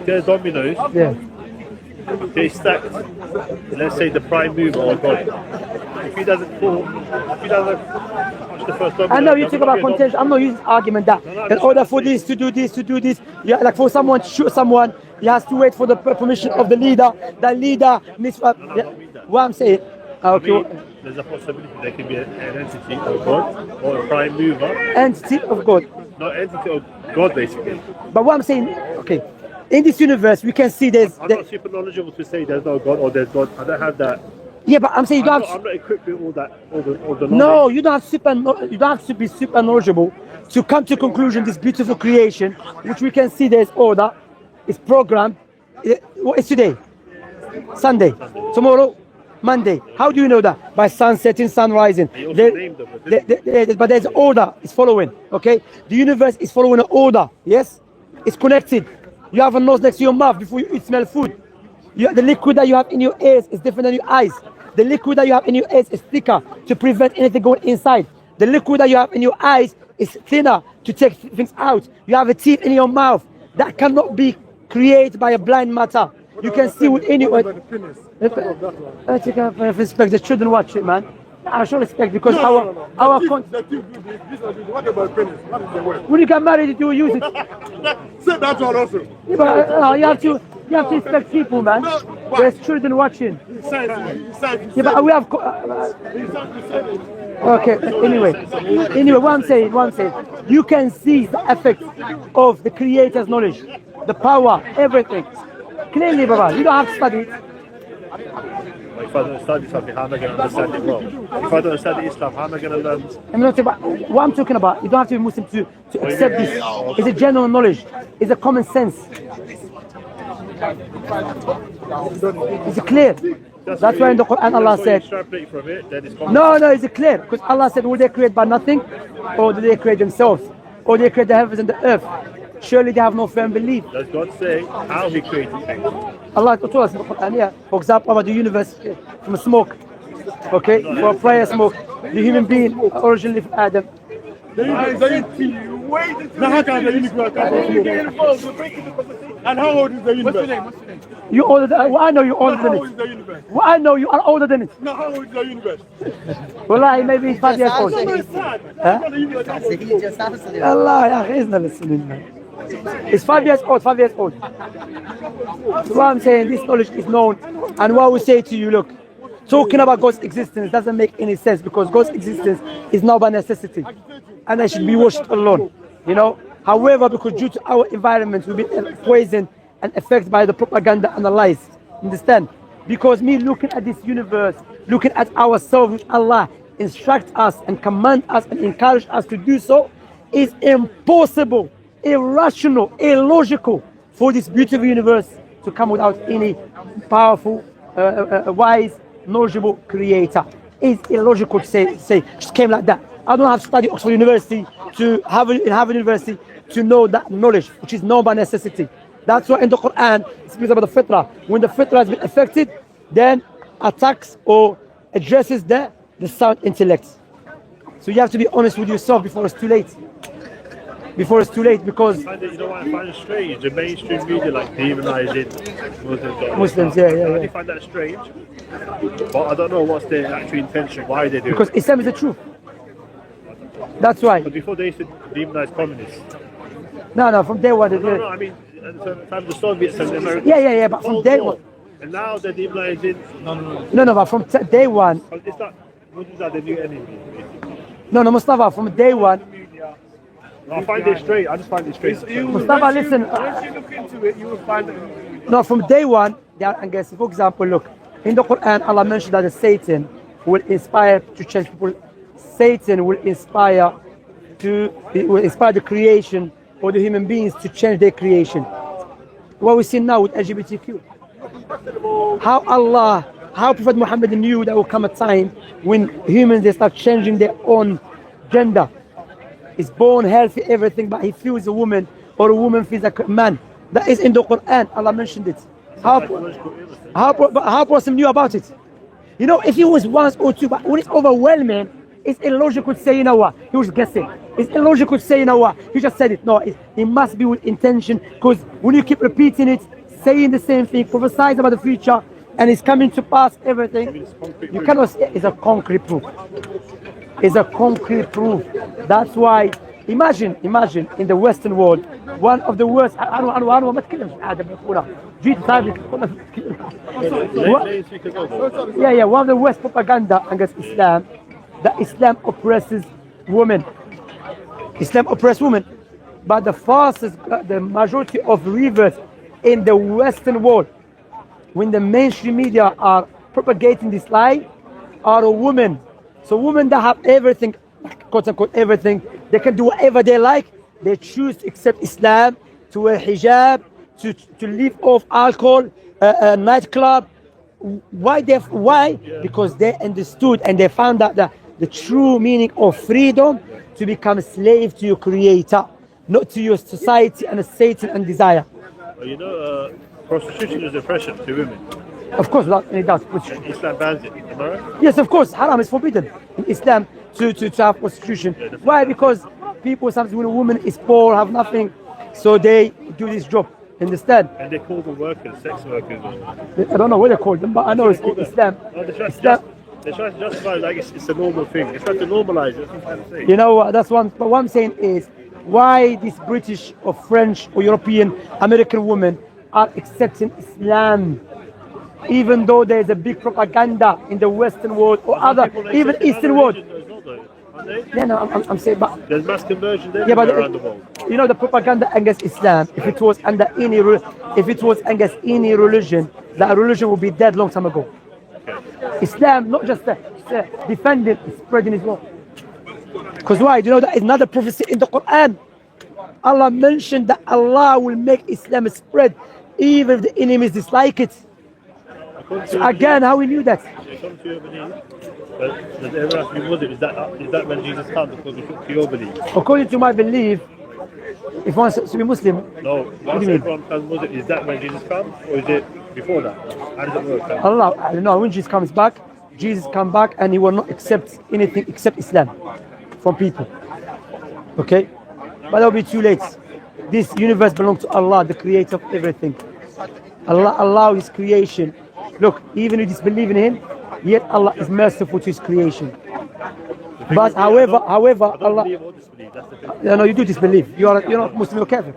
They're dominoes. Yeah. They stacked, let's say the prime mover or God. If he doesn't fall, if he doesn't touch the first domino, I know you talk about contention. I'm not using argument that in order for this to do this, yeah, like for someone to shoot someone, he has to wait for the permission of the leader. The leader needs. What I'm saying, okay. There's a possibility there can be an entity of God or a prime mover. Entity of God. Not entity of God, basically. But what I'm saying, okay, in this universe we can see there's. I'm not super knowledgeable to say there's no God or there's God. I don't have that. Yeah, but I'm saying you don't have. I'm not equipped with all the knowledge. No, you don't have to be super knowledgeable to come to conclusion this beautiful creation, which we can see there's order, it's programmed. What is today? Sunday. Tomorrow, Monday. How do you know that? By sun setting, sun rising. But there's order. It's following. Okay. The universe is following an order. Yes. It's connected. You have a nose next to your mouth before you smell food. The liquid that you have in your ears is different than your eyes. The liquid that you have in your ears is thicker to prevent anything going inside. The liquid that you have in your eyes is thinner to take things out. You have a teeth in your mouth that cannot be created by a blind matter. You can see within you. I take respect. The children watch it, man. I show respect because What about penis? What is the word? when you get married, you will use it. Say that one also. Yeah, but, you have to respect people, man. There's children watching. Yeah, but we have. Okay. Anyway, what I'm saying, you can see the effect of the Creator's knowledge, the power, everything. Clearly, Baba. You don't have to study it. If I don't study something, how am I going to understand it well? If I don't study Islam, how am I going to learn? I'm not talking about what I'm talking about. You don't have to be Muslim to accept this. It's a general knowledge. It's a common sense. It's clear. That's why in the Quran Allah said. No, it's clear because Allah said, "Will they create by nothing, or do they create themselves, or they create the heavens and the earth? Surely they have no firm belief." Does God say how He created things? Allah told us in the Quran, yeah. For example, about the universe from smoke. Okay, for prior smoke, the human being originally from Adam. And how old is the universe? You older than, well, I know you're older than it. Well, I know you are older than it. Now how old is the universe? Well, maybe he's 5 years old. Huh? Allah, he's not listening, man. It's 5 years old, 5 years old. So what I'm saying, this knowledge is known. And what we say to you, look, talking about God's existence doesn't make any sense because God's existence is not by necessity. And I should be worshipped alone, you know. However, because due to our environment, we've been poisoned and affected by the propaganda and the lies. Understand? Because me looking at this universe, looking at ourselves, which Allah instruct us and command us and encourage us to do so, is impossible, irrational, illogical for this beautiful universe to come without any powerful, wise, knowledgeable creator. It's illogical to say just came like that. I don't have to study Oxford University to Harvard University to know that knowledge, which is known by necessity. That's why in the Quran it speaks about the fitrah. When the fitrah has been affected, then attacks or addresses the sound intellect. So you have to be honest with yourself before it's too late. Before it's too late, because You know what I find strange? The mainstream media like demonizing Muslims, yeah. I find that strange. But I don't know what's their actual intention, why they do Because it. Islam is the truth. That's why. But before they used to demonize communists. No, from day one. No, I mean, at the time the Soviets and the Americans. Yeah, but from day one. And now they're demonizing. No, but from day one. It's not. Muslims are the new enemy. No, Mustafa, from day one. I find it straight. I just find it straight. Mustafa, listen. Once you look into it, you will find it. No, from day one, and guess, for example, look, in the Quran, Allah mentioned that Satan will inspire to change people. Satan will inspire the creation or the human beings to change their creation. What we see now with LGBTQ. How Prophet Muhammad knew there will come a time when humans, they start changing their own gender. He's born healthy, everything, but he feels a woman, or a woman feels like a man. That is in the Quran. Allah mentioned it. How person knew about it? You know, if he was once or two, but when it's overwhelming, it's illogical to say, you know what, he was guessing. It's illogical to say, you know what, he just said it. No, it must be with intention, because when you keep repeating it, saying the same thing, prophesize about the future, and it's coming to pass, everything, you cannot say it's a concrete proof. It's a concrete proof. That's why, imagine in the Western world, one of the worst. One of the worst propaganda against Islam, that Islam oppresses women. Islam oppresses women, but the majority of rivers in the Western world, when the mainstream media are propagating this lie, are a woman. So women that have everything, quote unquote everything, they can do whatever they like. They choose to accept Islam, to wear hijab, to live off alcohol, nightclub. Why? Because they understood and they found out that the true meaning of freedom, to become a slave to your creator, not to your society and Satan and desire. You know, prostitution is oppression to women. Of course, without any doubt. Islam bans it, am I right? Yes, of course, haram is forbidden in Islam to have prostitution. Why? Because people, sometimes when a woman is poor, have nothing, so they do this job. Understand? And they call them workers, sex workers. I don't know what they call them, but I know it's Islam. No, they try to justify it like it's a normal thing. They try to normalize it. That's what I'm trying to say. You know, that's one. But what I'm saying is, why these British or French or European, American women are accepting Islam, even though there's a big propaganda in the Western world or other, even Eastern world. Yeah, no, I'm saying, but there's mass conversion there around the world. You know, the propaganda against Islam, if it was against any religion, that religion would be dead long time ago. Okay. Islam, not just defending, spreading as well. Because why? Do you know that is another prophecy in the Quran? Allah mentioned that Allah will make Islam spread even if the enemies dislike it. So again, how we knew that? Does everyone have to be Muslim? Is that when Jesus comes? Because to your belief? According to my belief, if one wants to be Muslim, no, once everyone becomes Muslim, is that when Jesus comes, or is it before that? How does it work? Allah, I don't know. When Jesus comes back, Jesus come back and he will not accept anything except Islam from people. Okay? But that will be too late. This universe belongs to Allah, the creator of everything. Allah allows his creation. Look, even if you disbelieve in him, yet Allah is merciful to his creation. But however, Allah. No, you do disbelieve. You're not Muslim, you're kafir.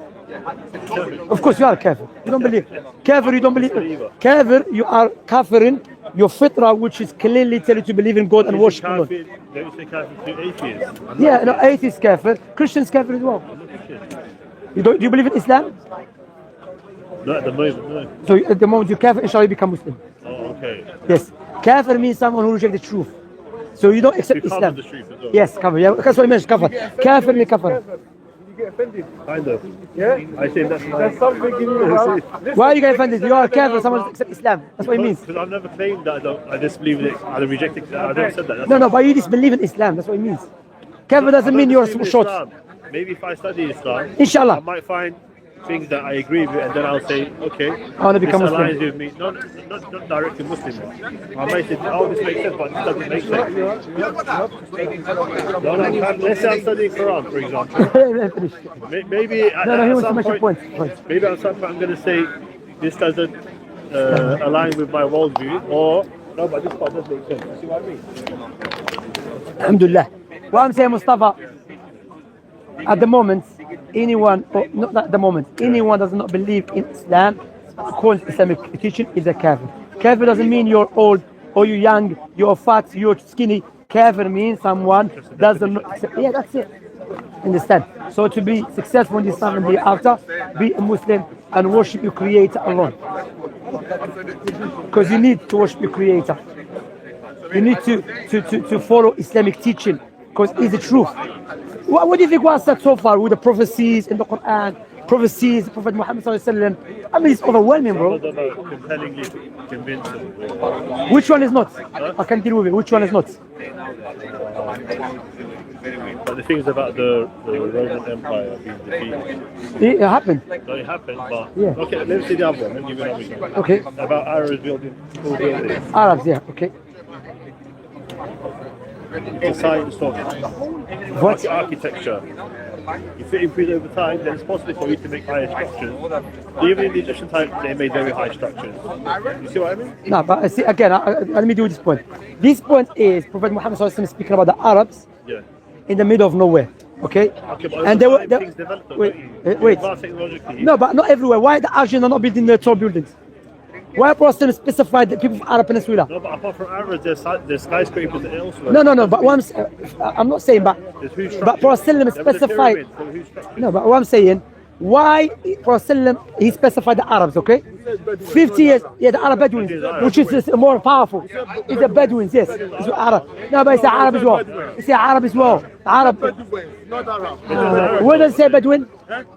Of course, you are kafir. You don't believe. Kafir, you don't believe. Kafir, you are kafirin. Your fitrah, which is clearly tell you to believe in God and worship God. Don't you say kafir to atheists? Yeah, no, atheists kafir. Christians kafir as well. Do you believe in Islam? Not at the moment, no. So at the moment you kafir, inshallah you become Muslim. Oh, okay. Yes. Kafir means someone who rejects the truth. So you don't accept Islam. The truth as well. Yes, kafir. Yeah, that's what I mentioned, kafir. Kafir means kafir. You get offended. Kind of. Yeah? I say that's something in you. Why are you getting offended? You are kafir, someone accepts Islam. That's what it means. Because I've never claimed that I disbelieve in it. I reject it. I never said that. No, but you disbelieve in Islam. That's what it means. Kafir doesn't mean you're short. Maybe if I study Islam, Inshallah. I might find things that I agree with, and then I'll say, okay, I want to become this Muslim. aligns with me. Not directly Muslim. I might say, oh, this makes sense, but this doesn't make sense. No, let's say I'm studying Quran, for example. Maybe at No, he wants to some make a point, point. maybe at some point I'm going to say, this doesn't align with my worldview, or no, but this part does make sense. You see what I mean? Alhamdulillah. What I'm saying, Mustafa, at the moment, anyone, or not at the moment, anyone does not believe in Islam, calls Islamic teaching is a kafir. Kafir doesn't mean you're old, or you're young, you're fat, you're skinny. Kafir means someone doesn't know. Yeah, that's it. Understand? So to be successful in Islam and hereafter, be a Muslim and worship your Creator alone. Because you need to worship your Creator. You need to follow Islamic teaching because it's the truth. What do you think was said so far with the prophecies in the Quran? Prophecies, the Prophet Muhammad ﷺ. I mean, it's overwhelming, bro. Some of them are compellingly convincing. Which one is not? I can deal with it. Which one is not? But the things about the Roman Empire being defeated. It happened. So it happened, but Yeah. okay, let's see the other one. Let me give you another example. Okay. About Arabs building tall buildings. Arabs, yeah. Okay. It's a science of What? architecture. If it improves over time, then it's possible for you to make higher structures. Even in the Egyptian time, they made very high structures. You see what I mean? No, but see, again, let me do this point. This point is Prophet Muhammad ﷺ speaking about the Arabs Yeah. in the middle of nowhere. Okay? Okay, but And they were. things developed, don't you? Wait. Advanced technologically. No, but not everywhere. Why the Arabs are not building the tall buildings? Why Prophet specified the people of Arab Peninsula? No, but apart from Arabs, there's skyscrapers elsewhere. No. But what I'm not saying, but There's huge Prophet structures. There was the specified. pyramids, there were huge structures. No, but what I'm saying, why Prophet he specified the Arabs, okay? 50 years, yeah, the Arab Bedouins, which is more powerful. It's the Bedouins, yes. It's Arab. No, but it's the Arab as well. It's the Arab as well. Arab. Not Arab. Where does it say Bedouin?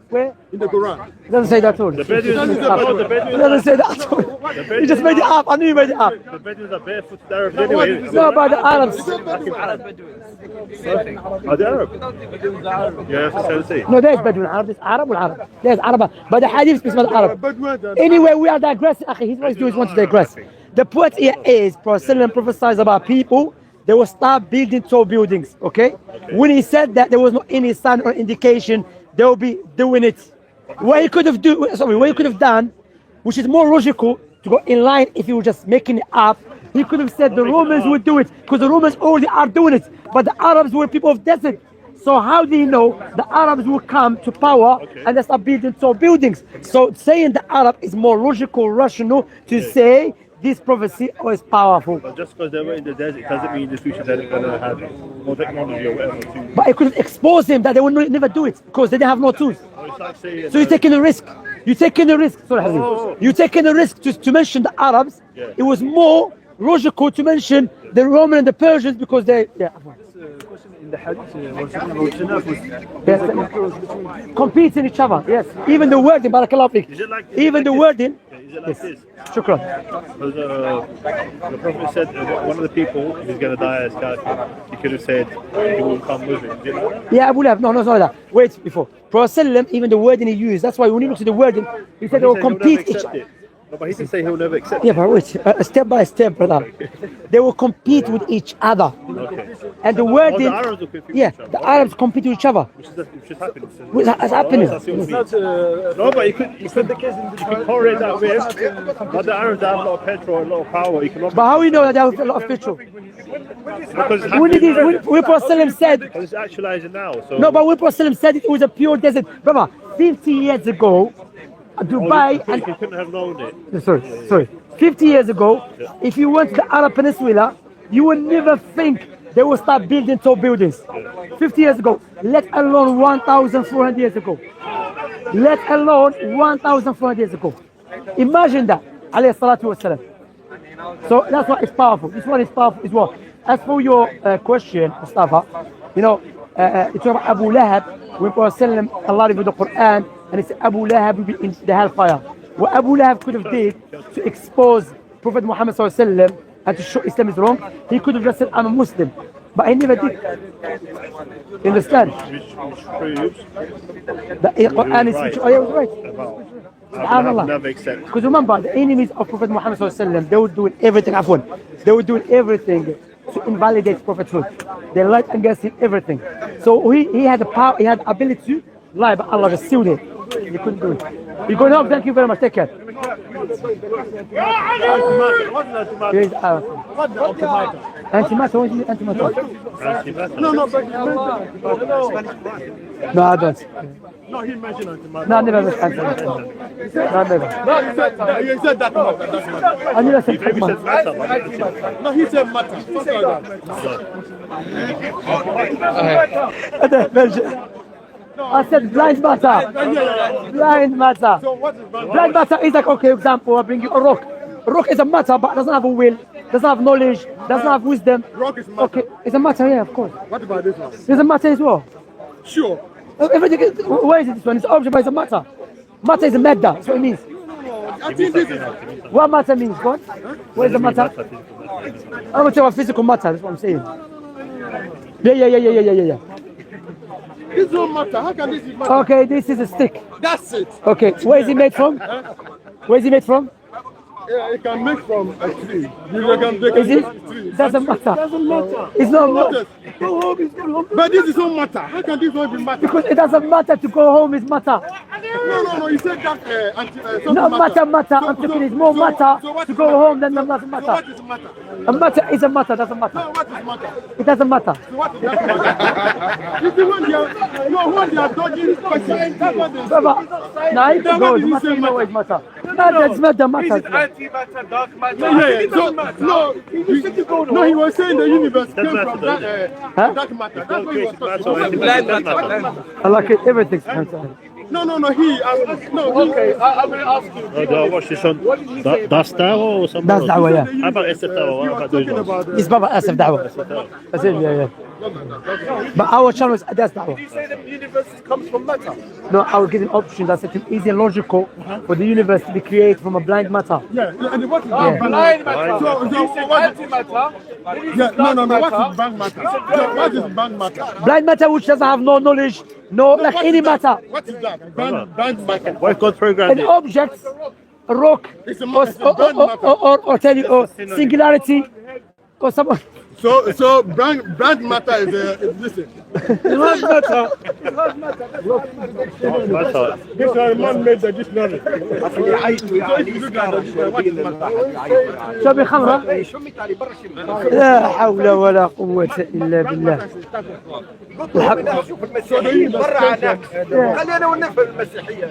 Where? In the Quran. It doesn't say that at all. The Bedouins, It doesn't say that at all. You just made it up. I knew you made it up. the Bedouins are barefooted Arabs anyway. No, but the Arabs. Are they Arab? Yeah, that's what I'm saying. No, there's Bedouin Arab. There's Arab or Arab. There's Arab. But the hadith speaks about Arab. Bedouin. Anyway, we are digressing. Akhi, he's always doing want to digress. The point here is Prophet prophesies about people. They will start building tall buildings. Okay? When he said that there was no any sign or indication, they will be doing it. What he could have done, which is more logical to go in line if he was just making it up. He could have said the Romans would do it because the Romans already are doing it, but the Arabs were people of desert. So how do you know the Arabs will come to power and they start building tall buildings? So saying the Arab is more logical, rational to say this prophecy is powerful. But just because they were in the desert doesn't mean in the future they're going to have more technology or whatever to. But it could have exposed them that they would never do it because they didn't have no tools. It's like saying, So you're taking a risk. You're taking a risk. Sorry, Hazim. You're taking a risk to mention the Arabs. Yeah. It was more logical to mention the Roman and the Persians because they, In the hadith, competing each other. Yes. Even the wording, barakallahu fik. Is it like Even the wording. Is it like this? Shukran. Because the Prophet said one of the people who's going to die as kafir, he could have said he will become Muslim. Did it? Yeah, Abu Lahab. No, it's not like that. Wait, before. Prophet even the wording he used, that's why when you look to the wording, he said they will He said he'll never compete each accept it. No, but he didn't say he'll never accept Yeah, it. but wait, step by step, brother. They will compete with each other. Okay. And the wording, Oh, the Arabs will compete with yeah, each other. the Arabs compete with each other. Which is happening. Which is happening. That's what it means. No, but you could correlate that with, but the Arabs have a lot of petrol, a lot of power. But how you know that they have a lot of petrol? Because it's When happening. Prophet said, Because it's actualizing now. So no, but when Prophet said it was a pure desert. Brother, 50 years ago, Dubai you and couldn't have known it. sorry. 50 years ago, if you went to the Arab Peninsula, you would never think they will start building tall buildings. 50 years ago, let alone 1,400 years ago. Let alone 1,400 years ago. Imagine that. Alayhi salatu wasalam. So that's why it's powerful. This one is powerful as well. As for your question, Mustafa, you talk about Abu Lahab, when Prophet Allah revealed the Quran, and it's Abu Lahab will be in the hellfire. What Abu Lahab could have did to expose Prophet Muhammad sallallahu alaihi wasallam and to show Islam is wrong, he could have just said, I'm a Muslim. But he never did. You understand? Which proves The Quran is right. oh, yeah, it was right. about Subhanallah. never accept. Because remember, the enemies of Prophet Muhammad ﷺ, they were doing everything, they were doing everything to invalidate prophethood. They lied against him, everything. So he had the power, he had the ability to lie, but Allah just sealed it. He couldn't do it. You're going home, thank you very much, take care. Here's antimatter, what is it, antimatter? No, I don't. No, he mentioned antimatter. No, I never mentioned antimatter. No, never. No, he said that matter. I never said Maybe antimatter. said matter. No, he said matter. I said blind matter. Blind matter. So what is bad? Blind matter is like, okay, example, I bring you a rock. A rock is a matter, but doesn't have a will, doesn't have knowledge, doesn't have wisdom. Rock is matter. Okay, it's a matter, yeah, of course. What about this one? It's a matter as well. Sure. Everything is, where is it this one? It's an object, but it's a matter. Matter is a madda, that's what it means. I think this is. What matter means, God? What is the matter? I'm going to tell you what physical matter, that's what I'm saying. Yeah. This don't matter. How can this be matter? Okay, this is a stick. That's it. Okay, where is it made from? Where is it made from? Yeah, it can make from a tree. You can make Is it? a tree. Doesn't matter. Doesn't matter. It's not Matters. matter. But this is don't matter. How can this one be matter? Because it doesn't matter to go home is matter. No. You said that something No matter. I'm So- talking so- it's more so- matter so what to is go matter? home than doesn't So what matter. is matter? A matter is a matter, doesn't matter. No, what is matter? It doesn't matter. So what is that matter? It's the one they are, when they are dodging this question. That's what they say. Brother, now if Then you why go, did you you must say know matter? what is matter. That's matter, matter. Antimatter, dark matter. Yeah, so, no, he was saying the universe came Doesn't from matter, that dark matter. That's what he was Matter talking or about. antimatter. I like it, everything. No, he, Okay, I'm going to ask you. No, do I watch this on Das Tower or something? That's Dawah, yeah. How about SF Tower? What about those talking ones? about It's Baba Asif Dawah. That's it, yeah. But our channel is that's Dawah. You say the universe comes from matter. No, I was giving options. I said it is illogical for the universe to be created from a blind matter. Yeah, and what is Yeah. Blind matter. So You said what? antimatter. Yeah, no. What is bank matter? So what is bank matter? Blind matter which doesn't have no knowledge, no like What any is that? matter. What is that? Bank matter. What if God programmed An it? object, a rock, It's a or, it's a brand matter. or tell you, or singularity, or someone. So brand matter is listen. Matter. This man made the dictionary. So if you look at the dictionary, what is matter? شو خمرة؟ لا حول ولا قوة إلا بالله. شوف المسيحيين برا عنك خلينا ونفهم المسيحيه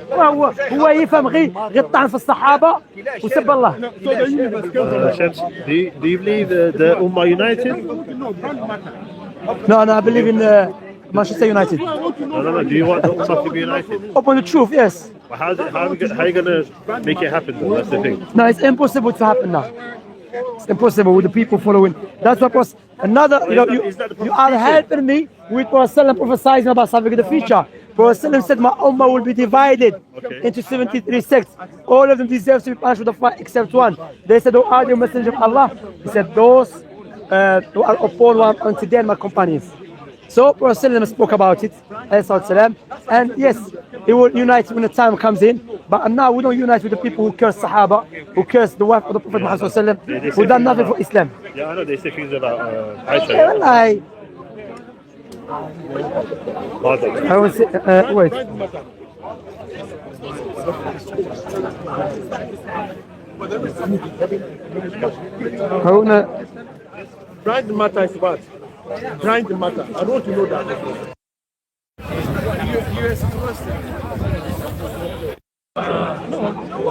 هو يفهم غير الطعن في الصحابة وسب الله. So the universe came from Shamsi, do you believe the Ummah United? no brand matter. No, I believe in Manchester United. No. Do you want the Ummah to be united? Upon the truth, yes. But how are you going to make it happen though? That's the thing. No, it's impossible to happen now. It's impossible with the people following. That's what was another. You are helping me with Prophet prophesying about something in the future. Prophet said, "My ummah will be divided into 73 sects. All of them deserve to be punished with the fire except one." They said, "Oh, are you messenger of Allah?" He said, "Those who are upon one unto them, my companions." So Prophet spoke about it, and yes, he will unite when the time comes in. But now we don't unite with the people who curse Sahaba, who curse the wife of the Prophet Muhammad, who done nothing for Islam. Yeah, I know they say things about Aisha. Yeah, wallahi. Pardon. I will say, wait. Brand matter is what? Brand matter. I want to know that.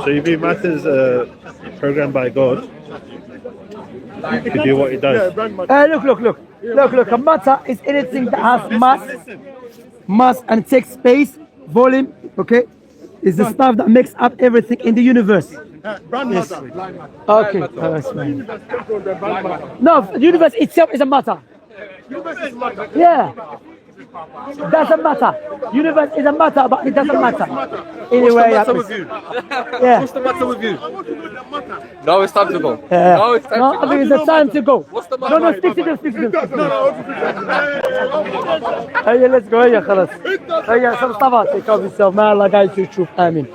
So you believe matters programmed by God to do what it Yeah, does? brand matter. Look. A matter is anything that has mass and takes space, volume. Okay, is the stuff that makes up everything in the universe. Brand matter. Okay, that's fine. Universe came from the brand matter. No, the universe itself is a matter. Universe is matter. Yeah. Doesn't matter. Universe isn't matter, but it doesn't matter. Anyway, What's the matter with you? yeah. What's the matter with you? No, it's time to go. Yeah. No, it's time No, to I go. think it's the time to go. What's the No, matter? stick to them, stick to them. هيا let's go هيا خلاص. هيا عشان طبعا take off yourself. ما الله قاعد تشوف آمين.